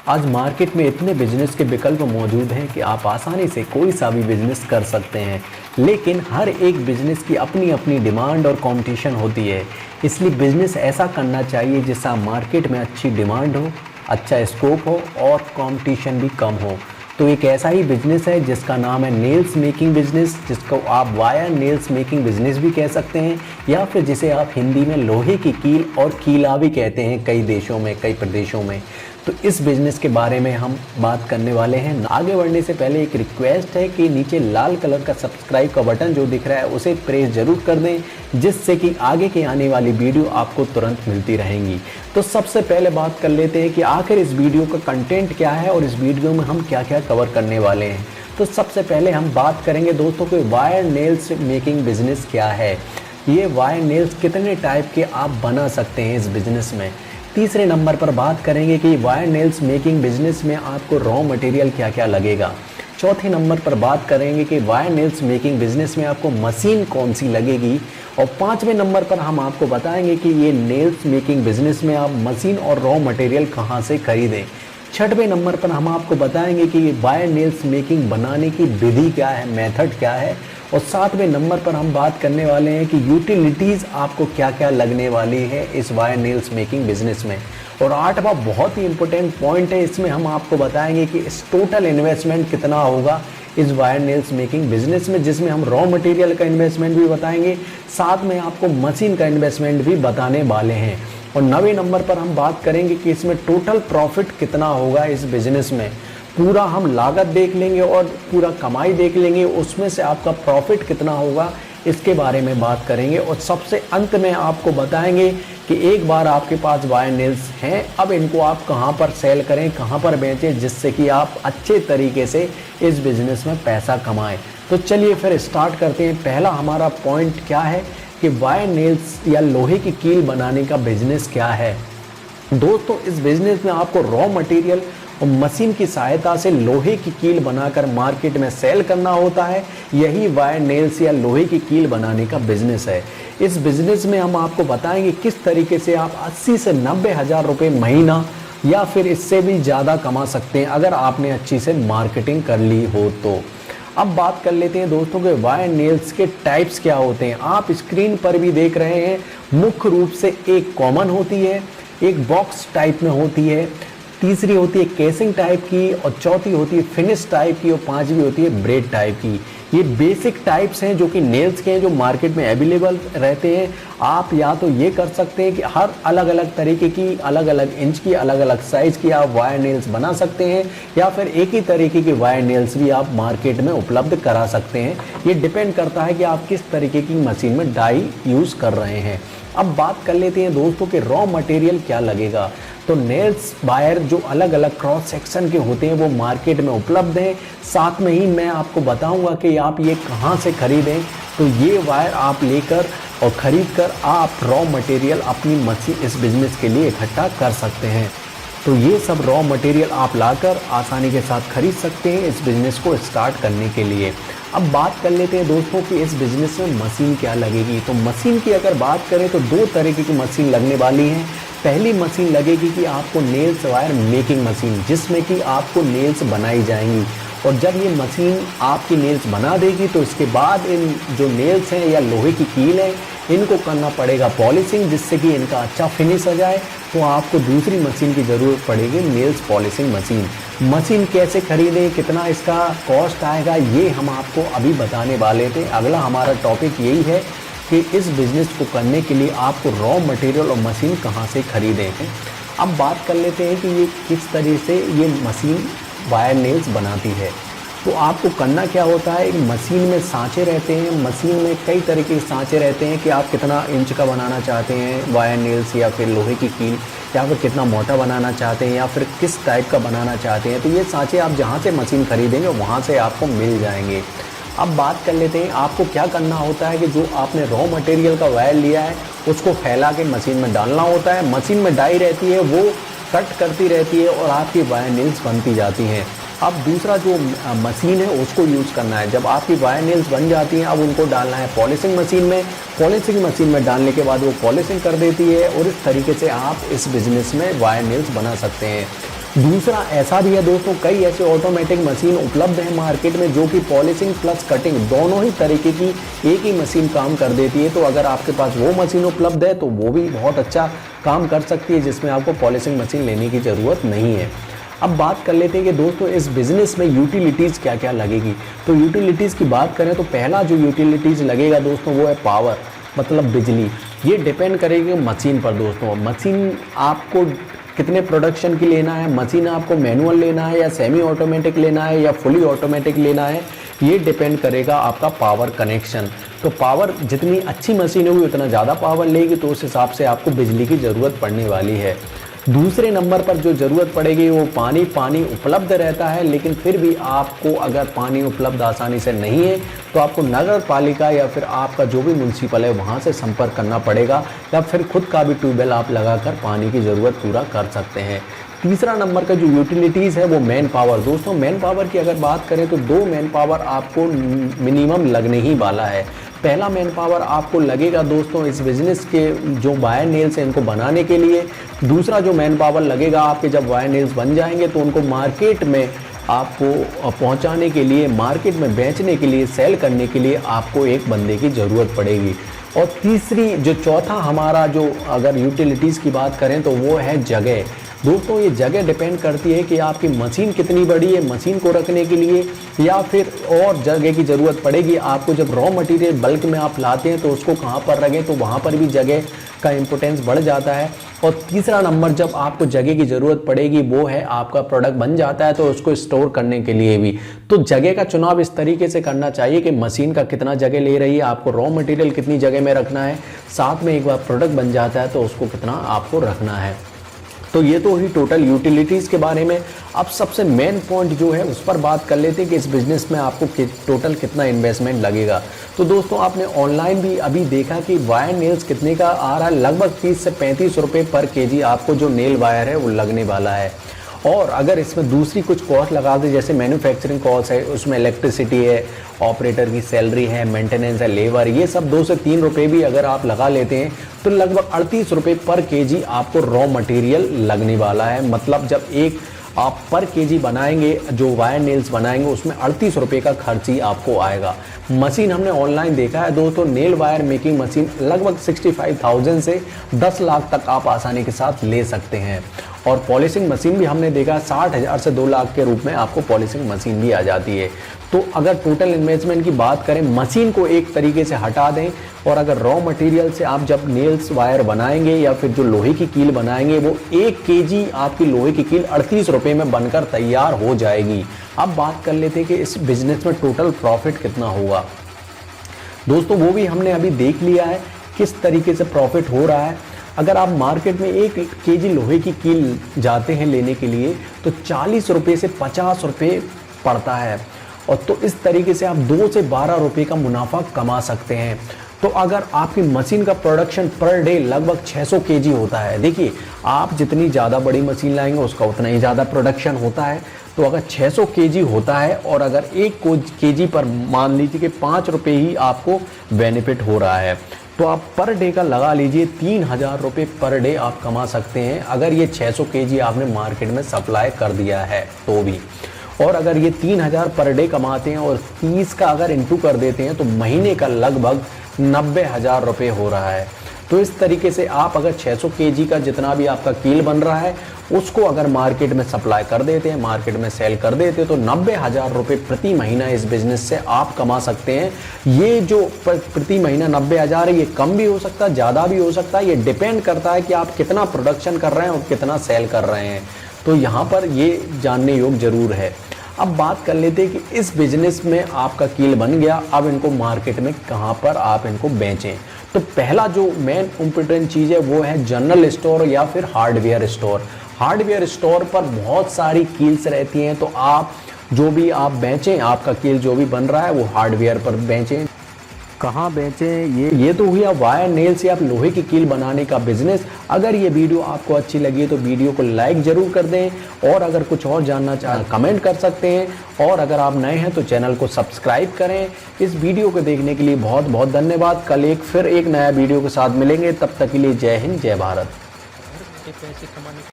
आज मार्केट में इतने बिजनेस के विकल्प मौजूद हैं कि आप आसानी से कोई सा भी बिजनेस कर सकते हैं, लेकिन हर एक बिजनेस की अपनी अपनी डिमांड और कंपटीशन होती है। इसलिए बिजनेस ऐसा करना चाहिए जिसका मार्केट में अच्छी डिमांड हो, अच्छा स्कोप हो और कंपटीशन भी कम हो। तो एक ऐसा ही बिजनेस है जिसका नाम है नेल्स मेकिंग बिजनेस, जिसको आप वायर नेल्स मेकिंग बिजनेस भी कह सकते हैं, या फिर जिसे आप हिंदी में लोहे की कील और कीला भी कहते हैं कई देशों में, कई प्रदेशों में। तो इस बिज़नेस के बारे में हम बात करने वाले हैं। आगे बढ़ने से पहले एक रिक्वेस्ट है कि नीचे लाल कलर का सब्सक्राइब का बटन जो दिख रहा है उसे प्रेस जरूर कर दें, जिससे कि आगे की आने वाली वीडियो आपको तुरंत मिलती रहेंगी। तो सबसे पहले बात कर लेते हैं कि आखिर इस वीडियो का कंटेंट क्या है और इस वीडियो में हम क्या क्या कवर करने वाले हैं। तो सबसे पहले हम बात करेंगे दोस्तों कि वायर नेल्स मेकिंग बिजनेस क्या है, ये वायर नेल्स कितने टाइप के आप बना सकते हैं इस बिज़नेस में। तीसरे नंबर पर बात करेंगे कि वायर नेल्स मेकिंग बिजनेस में आपको रॉ मटेरियल क्या क्या लगेगा। चौथे नंबर पर बात करेंगे कि वायर नेल्स मेकिंग बिजनेस में आपको मशीन कौन सी लगेगी। और पांचवें नंबर पर हम आपको बताएंगे कि ये नेल्स मेकिंग बिजनेस में आप मशीन और रॉ मटेरियल कहाँ से खरीदें। छठवें नंबर पर हम आपको बताएंगे कि वायर नेल्स मेकिंग बनाने की विधि क्या है, मेथड क्या है। और सातवें नंबर पर हम बात करने वाले हैं कि यूटिलिटीज़ आपको क्या क्या लगने वाली है इस वायर नेल्स मेकिंग बिजनेस में। और आठवां बहुत ही इंपॉर्टेंट पॉइंट है, इसमें हम आपको बताएंगे कि इस टोटल इन्वेस्टमेंट कितना होगा इस वायर नेल्स मेकिंग बिजनेस में, जिसमें हम रॉ मटेरियल का इन्वेस्टमेंट भी बताएंगे, साथ में आपको मशीन का इन्वेस्टमेंट भी बताने वाले हैं। और 9वें नंबर पर हम बात करेंगे कि इसमें टोटल प्रॉफिट कितना होगा इस बिजनेस में। पूरा हम लागत देख लेंगे और पूरा कमाई देख लेंगे, उसमें से आपका प्रॉफिट कितना होगा इसके बारे में बात करेंगे। और सबसे अंत में आपको बताएंगे कि एक बार आपके पास वायर नेल्स हैं, अब इनको आप कहां पर सेल करें, कहां पर बेचें, जिससे कि आप अच्छे तरीके से इस बिज़नेस में पैसा कमाएं। तो चलिए फिर स्टार्ट करते हैं। पहला हमारा पॉइंट क्या है कि वायर नेल्स या लोहे की कील बनाने का बिजनेस क्या है। दोस्तों, इस बिजनेस में आपको रॉ मटेरियल और मशीन की सहायता से लोहे की कील बनाकर मार्केट में सेल करना होता है। यही वायर नेल्स या लोहे की कील बनाने का बिजनेस है। इस बिजनेस में हम आपको बताएंगे किस तरीके से आप 80 से 90 हज़ार रुपये महीना या फिर इससे भी ज़्यादा कमा सकते हैं अगर आपने अच्छी से मार्केटिंग कर ली हो तो। अब बात कर लेते हैं दोस्तों के वायर नेल्स के टाइप्स क्या होते हैं। आप स्क्रीन पर भी देख रहे हैं, मुख्य रूप से एक कॉमन होती है, एक बॉक्स टाइप में होती है, तीसरी होती है केसिंग टाइप की, और चौथी होती है फिनिश टाइप की, और पांचवी होती है ब्रेड टाइप की। ये बेसिक टाइप्स हैं जो कि नेल्स के हैं, जो मार्केट में अवेलेबल रहते हैं। आप या तो ये कर सकते हैं कि हर अलग अलग तरीके की, अलग अलग इंच की, अलग अलग साइज की आप वायर नेल्स बना सकते हैं, या फिर एक ही तरीके की वायर नेल्स भी आप मार्केट में उपलब्ध करा सकते हैं। ये डिपेंड करता है कि आप किस तरीके की मशीन में डाई यूज़ कर रहे हैं। अब बात कर लेते हैं दोस्तों कि रॉ मटेरियल क्या लगेगा। तो नेल्स वायर जो अलग अलग क्रॉस सेक्शन के होते हैं वो मार्केट में उपलब्ध हैं। साथ में ही मैं आपको बताऊंगा कि आप ये कहां से खरीदें। तो ये वायर आप लेकर और ख़रीद कर आप रॉ मटेरियल अपनी मशीन इस बिज़नेस के लिए इकट्ठा कर सकते हैं। तो ये सब रॉ मटेरियल आप लाकर आसानी के साथ खरीद सकते हैं इस बिज़नेस को स्टार्ट करने के लिए। अब बात कर लेते हैं दोस्तों कि इस बिज़नेस में मशीन क्या लगेगी। तो मशीन की अगर बात करें तो दो तरीके की मशीन लगने वाली हैं। पहली मशीन लगेगी कि आपको नेल्स वायर मेकिंग मशीन, जिसमें कि आपको नेल्स बनाई जाएंगी। और जब ये मशीन आपकी नेल्स बना देगी तो इसके बाद इन जो नेल्स हैं या लोहे की कील है, इनको करना पड़ेगा पॉलिशिंग, जिससे कि इनका अच्छा फिनिश आ जाए। तो आपको दूसरी मशीन की ज़रूरत पड़ेगी, नेल्स पॉलिशिंग मशीन। मशीन कैसे खरीदें, कितना इसका कॉस्ट आएगा, ये हम आपको अभी बताने वाले थे। अगला हमारा टॉपिक यही है कि इस बिज़नेस को करने के लिए आपको रॉ मटेरियल और मशीन कहाँ से खरीदें। अब बात कर लेते हैं कि ये किस तरह से ये मशीन वायर नेल्स बनाती है। तो आपको करना क्या होता है, एक मशीन में सांचे रहते हैं। मशीन में कई तरह के सांचे रहते हैं कि आप कितना इंच का बनाना चाहते हैं वायर नेल्स या फिर लोहे की कील, या फिर कितना मोटा बनाना चाहते हैं, या फिर किस टाइप का बनाना चाहते हैं। तो ये सांचे आप जहाँ से मशीन खरीदेंगे वहाँ से आपको मिल जाएंगे। अब बात कर लेते हैं आपको क्या करना होता है कि जो आपने रॉ मटेरियल का वायर लिया है उसको फैला के मशीन में डालना होता है। मशीन में डाई रहती है, वो कट करती रहती है और आपकी वायर नेल्स बनती जाती हैं। अब दूसरा जो मशीन है उसको यूज़ करना है। जब आपकी वायर नेल्स बन जाती हैं, अब उनको डालना है पॉलिशिंग मशीन में। पॉलिशिंग मशीन में डालने के बाद वो पॉलिशिंग कर देती है, और इस तरीके से आप इस बिज़नेस में वायर नेल्स बना सकते हैं। दूसरा ऐसा भी है दोस्तों, कई ऐसे ऑटोमेटिक मशीन उपलब्ध है मार्केट में जो कि पॉलिशिंग प्लस कटिंग दोनों ही तरीके की एक ही मशीन काम कर देती है। तो अगर आपके पास वो मशीन उपलब्ध है तो वो भी बहुत अच्छा काम कर सकती है, जिसमें आपको पॉलिशिंग मशीन लेने की ज़रूरत नहीं है। अब बात कर लेते हैं कि दोस्तों इस बिज़नेस में यूटिलिटीज़ क्या क्या लगेगी। तो यूटिलिटीज़ की बात करें तो पहला जो यूटिलिटीज़ लगेगा दोस्तों वो है पावर, मतलब बिजली। ये डिपेंड करेगी मशीन पर दोस्तों। मशीन आपको कितने प्रोडक्शन की लेना है, मशीन आपको मैनुअल लेना है या सेमी ऑटोमेटिक लेना है या फुली ऑटोमेटिक लेना है, ये डिपेंड करेगा आपका पावर कनेक्शन। तो पावर जितनी अच्छी मशीन होगी उतना ज़्यादा पावर लेगी, तो उस हिसाब से आपको बिजली की ज़रूरत पड़ने वाली है। दूसरे नंबर पर जो ज़रूरत पड़ेगी वो पानी उपलब्ध रहता है, लेकिन फिर भी आपको अगर पानी उपलब्ध आसानी से नहीं है तो आपको नगर पालिका या फिर आपका जो भी म्युनिसिपल है वहाँ से संपर्क करना पड़ेगा, या फिर खुद का भी ट्यूबवेल आप लगाकर पानी की ज़रूरत पूरा कर सकते हैं। तीसरा नंबर का जो यूटिलिटीज़ है वो मैन पावर। दोस्तों मैन पावर की अगर बात करें तो 2 मैन पावर आपको मिनिमम लगने ही वाला है। पहला मैन पावर आपको लगेगा दोस्तों इस बिज़नेस के जो वायर नेल्स हैं इनको बनाने के लिए। दूसरा जो मैन पावर लगेगा आपके जब वायर नेल्स बन जाएंगे तो उनको मार्केट में आपको पहुंचाने के लिए, मार्केट में बेचने के लिए, सेल करने के लिए आपको एक बंदे की ज़रूरत पड़ेगी। और तीसरी जो चौथा हमारा जो अगर यूटिलिटीज़ की बात करें तो वो है जगह। दोस्तों ये जगह डिपेंड करती है कि आपकी मशीन कितनी बड़ी है मशीन को रखने के लिए, या फिर और जगह की ज़रूरत पड़ेगी आपको। जब रॉ मटेरियल बल्क में आप लाते हैं तो उसको कहाँ पर रखें, तो वहाँ पर भी जगह का इम्पोर्टेंस बढ़ जाता है। और तीसरा नंबर जब आपको जगह की ज़रूरत पड़ेगी वो है आपका प्रोडक्ट बन जाता है तो उसको स्टोर करने के लिए भी। तो जगह का चुनाव इस तरीके से करना चाहिए कि मशीन का कितना जगह ले रही है, आपको रॉ मटेरियल कितनी जगह में रखना है, साथ में एक बार प्रोडक्ट बन जाता है तो उसको कितना आपको रखना है। तो ये तो ही टोटल यूटिलिटीज़ के बारे में। अब सबसे मेन पॉइंट जो है उस पर बात कर लेते हैं कि इस बिज़नेस में आपको टोटल कितना इन्वेस्टमेंट लगेगा। तो दोस्तों आपने ऑनलाइन भी अभी देखा कि वायर नेल्स कितने का आ रहा है, लगभग 30 से 35 रुपये पर केजी आपको जो नेल वायर है वो लगने वाला है। और अगर इसमें दूसरी कुछ कॉस्ट लगा दे जैसे मैन्युफैक्चरिंग कॉस्ट है, उसमें इलेक्ट्रिसिटी है, ऑपरेटर की सैलरी है, मेंटेनेंस है, लेबर, ये सब 2 से 3 रुपये भी अगर आप लगा लेते हैं तो लगभग 38 रुपये पर केजी आपको रॉ मटेरियल लगने वाला है। मतलब जब एक आप पर केजी बनाएंगे, जो वायर नेल्स बनाएंगे उसमें 38 रुपये का खर्च ही आपको आएगा। मशीन हमने ऑनलाइन देखा है दोस्तों, नेल वायर मेकिंग मशीन लगभग 65,000 से 10 लाख तक आप आसानी के साथ ले सकते हैं। और पॉलिशिंग मशीन भी हमने देखा 60,000 से 2 लाख के रूप में आपको पॉलिशिंग मशीन भी आ जाती है। तो अगर टोटल इन्वेस्टमेंट की बात करें, मशीन को एक तरीके से हटा दें और अगर रॉ मटेरियल से आप जब नेल्स वायर बनाएंगे या फिर जो लोहे की कील बनाएंगे वो 1 केजी आपकी लोहे की कील 38 रुपये में बनकर तैयार हो जाएगी। अब बात कर लेते हैं कि इस बिज़नेस में टोटल प्रॉफिट कितना होगा। दोस्तों वो भी हमने अभी देख लिया है किस तरीके से प्रॉफिट हो रहा है। अगर आप मार्केट में 1 केजी लोहे की कील जाते हैं लेने के लिए तो 40 रुपये से 50 रुपये पड़ता है, और तो इस तरीके से आप 2 से 12 रुपये का मुनाफा कमा सकते हैं। तो अगर आपकी मशीन का प्रोडक्शन पर डे लगभग 600 केजी होता है, देखिए आप जितनी ज़्यादा बड़ी मशीन लाएंगे उसका उतना ही ज़्यादा प्रोडक्शन होता है। तो अगर 600 केजी होता है और अगर 1 केजी पर मान लीजिए कि 5 रुपये ही आपको बेनिफिट हो रहा है, तो आप पर डे का लगा लीजिए 3000 रुपये पर डे आप कमा सकते हैं अगर ये 600 केजी आपने मार्केट में सप्लाई कर दिया है तो भी। और अगर ये 3000 पर डे कमाते हैं और 30 का अगर इंटू कर देते हैं तो महीने का लगभग 90,000 रुपये हो रहा है। तो इस तरीके से आप अगर 600 केजी का जितना भी आपका कील बन रहा है उसको अगर मार्केट में सप्लाई कर देते हैं, मार्केट में सेल कर देते हैं, तो 90,000 रुपये प्रति महीना इस बिज़नेस से आप कमा सकते हैं। ये जो प्रति महीना 90,000 है ये कम भी हो सकता है, ज़्यादा भी हो सकता है, ये डिपेंड करता है कि आप कितना प्रोडक्शन कर रहे हैं और कितना सेल कर रहे हैं। तो यहाँ पर ये जानने योग्य ज़रूर है। अब बात कर लेते हैं कि इस बिज़नेस में आपका कील बन गया, अब इनको मार्केट में कहाँ पर आप इनको बेचें। तो पहला जो मेन इम्पोर्टेंट चीज़ है वो है जनरल स्टोर या फिर हार्डवेयर स्टोर। हार्डवेयर स्टोर पर बहुत सारी कील्स रहती हैं, तो आप जो भी आप बेचें, आपका कील जो भी बन रहा है वो हार्डवेयर पर बेचें। कहाँ बेचें, ये तो हुई वायर नेल से आप लोहे की कील बनाने का बिजनेस। अगर ये वीडियो आपको अच्छी लगी तो वीडियो को लाइक ज़रूर कर दें, और अगर कुछ और जानना चाहें कमेंट कर सकते हैं, और अगर आप नए हैं तो चैनल को सब्सक्राइब करें। इस वीडियो को देखने के लिए बहुत बहुत धन्यवाद। कल फिर एक नया वीडियो के साथ मिलेंगे, तब तक के लिए जय हिंद, जय भारत।